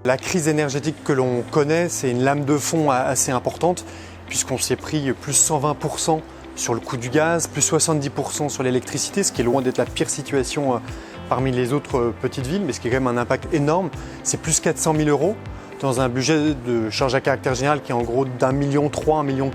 La crise énergétique que l'on connaît, c'est une lame de fond assez importante puisqu'on s'est pris plus 120% sur le coût du gaz, plus 70% sur l'électricité, ce qui est loin d'être la pire situation parmi les autres petites villes, mais ce qui est quand même un impact énorme. C'est plus 400 000 € dans un budget de charge à caractère général qui est en gros d'1,3 million, 1,4 million.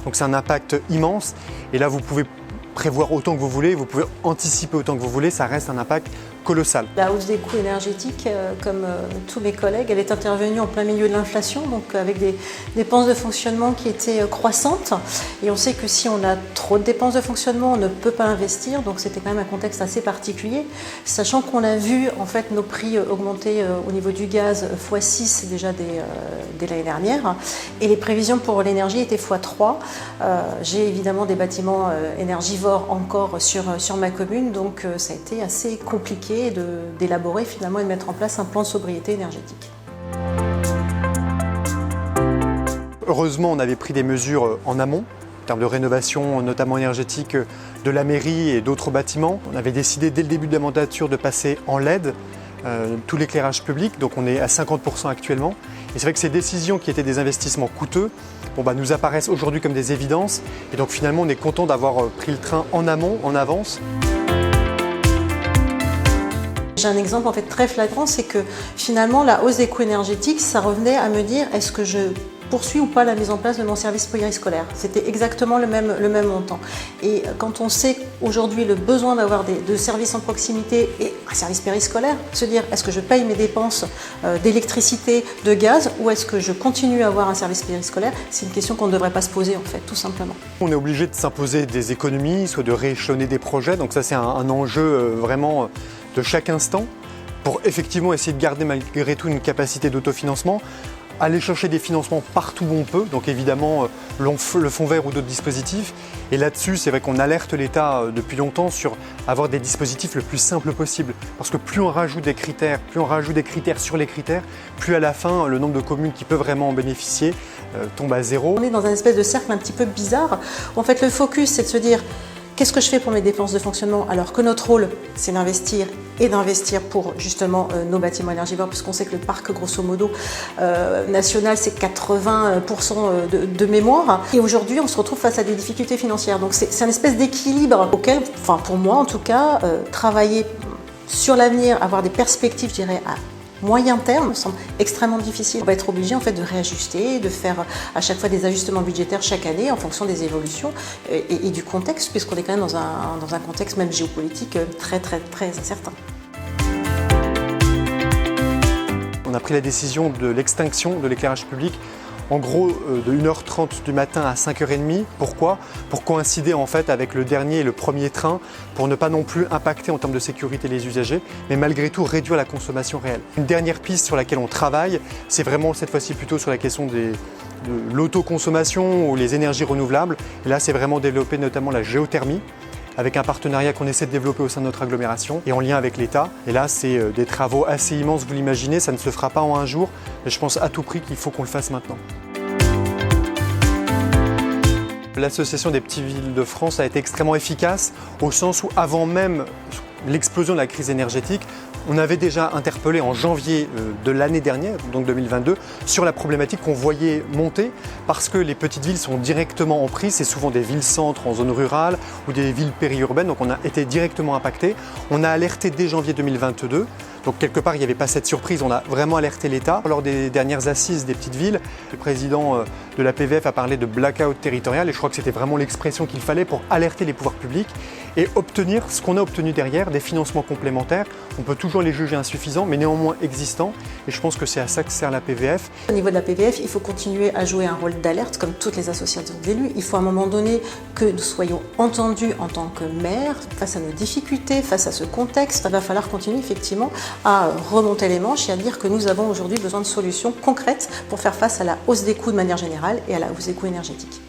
Donc c'est un impact immense. Et là, vous pouvez prévoir autant que vous voulez, vous pouvez anticiper autant que vous voulez, ça reste un impact colossal. La hausse des coûts énergétiques, comme tous mes collègues, elle est intervenue en plein milieu de l'inflation, donc avec des dépenses de fonctionnement qui étaient croissantes. Et on sait que si on a trop de dépenses de fonctionnement, on ne peut pas investir, donc c'était quand même un contexte assez particulier, sachant qu'on a vu en fait nos prix augmenter au niveau du gaz x6 déjà dès l'année dernière, et les prévisions pour l'énergie étaient x3. J'ai évidemment des bâtiments énergivores encore sur ma commune, donc ça a été assez compliqué d'élaborer finalement et de mettre en place un plan de sobriété énergétique. Heureusement, on avait pris des mesures en amont, en termes de rénovation, notamment énergétique, de la mairie et d'autres bâtiments. On avait décidé dès le début de la mandature de passer en LED, tout l'éclairage public, donc on est à 50% actuellement. Et c'est vrai que ces décisions qui étaient des investissements coûteux, nous apparaissent aujourd'hui comme des évidences. Et donc finalement, on est content d'avoir pris le train en amont, en avance. J'ai un exemple en fait très flagrant, c'est que finalement la hausse des coûts énergétiques, ça revenait à me dire est-ce que je poursuis ou pas la mise en place de mon service périscolaire. C'était exactement le même montant. Et quand on sait aujourd'hui le besoin d'avoir de services en proximité et un service périscolaire, se dire est-ce que je paye mes dépenses d'électricité, de gaz, ou est-ce que je continue à avoir un service périscolaire, c'est une question qu'on ne devrait pas se poser en fait, tout simplement. On est obligé de s'imposer des économies, soit de rééchelonner des projets, donc ça c'est un enjeu vraiment de chaque instant pour effectivement essayer de garder malgré tout une capacité d'autofinancement, aller chercher des financements partout où on peut, donc évidemment le fonds vert ou d'autres dispositifs. Et là-dessus, c'est vrai qu'on alerte l'État depuis longtemps sur avoir des dispositifs le plus simples possible. Parce que plus on rajoute des critères, sur les critères, plus à la fin, le nombre de communes qui peuvent vraiment en bénéficier tombe à zéro. On est dans un espèce de cercle un petit peu bizarre, où en fait le focus c'est de se dire qu'est-ce que je fais pour mes dépenses de fonctionnement alors que notre rôle c'est d'investir et d'investir pour justement nos bâtiments énergivores, puisqu'on sait que le parc grosso modo national c'est 80% de mémoire, et aujourd'hui on se retrouve face à des difficultés financières. Donc c'est un espèce d'équilibre auquel, enfin pour moi en tout cas, travailler sur l'avenir, avoir des perspectives je dirais à moyen terme me semble extrêmement difficile. On va être obligé en fait de réajuster, de faire à chaque fois des ajustements budgétaires chaque année en fonction des évolutions et du contexte, puisqu'on est quand même dans un contexte même géopolitique très incertain. On a pris la décision de l'extinction de l'éclairage public, en gros de 1h30 du matin à 5h30. Pourquoi ? Pour coïncider en fait avec le dernier et le premier train, pour ne pas non plus impacter en termes de sécurité les usagers, mais malgré tout réduire la consommation réelle. Une dernière piste sur laquelle on travaille, c'est vraiment cette fois-ci plutôt sur la question de l'autoconsommation ou les énergies renouvelables. Et là, c'est vraiment développer notamment la géothermie, avec un partenariat qu'on essaie de développer au sein de notre agglomération et en lien avec l'État. Et là, c'est des travaux assez immenses, vous l'imaginez, ça ne se fera pas en un jour, mais je pense à tout prix qu'il faut qu'on le fasse maintenant. L'Association des petites villes de France a été extrêmement efficace au sens où avant même l'explosion de la crise énergétique, on avait déjà interpellé en janvier de l'année dernière, donc 2022, sur la problématique qu'on voyait monter parce que les petites villes sont directement en prise. C'est souvent des villes-centres en zone rurale ou des villes périurbaines, donc on a été directement impacté. On a alerté dès janvier 2022. Donc quelque part, il n'y avait pas cette surprise, on a vraiment alerté l'État. Lors des dernières assises des petites villes, le président de la PVF a parlé de blackout territorial et je crois que c'était vraiment l'expression qu'il fallait pour alerter les pouvoirs publics et obtenir ce qu'on a obtenu derrière, des financements complémentaires. On peut toujours les juger insuffisants, mais néanmoins existants. Et je pense que c'est à ça que sert la PVF. Au niveau de la PVF, il faut continuer à jouer un rôle d'alerte, comme toutes les associations d'élus. Il faut à un moment donné que nous soyons entendus en tant que maire, face à nos difficultés, face à ce contexte. Il va falloir continuer effectivement à remonter les manches et à dire que nous avons aujourd'hui besoin de solutions concrètes pour faire face à la hausse des coûts de manière générale et à la hausse des coûts énergétiques.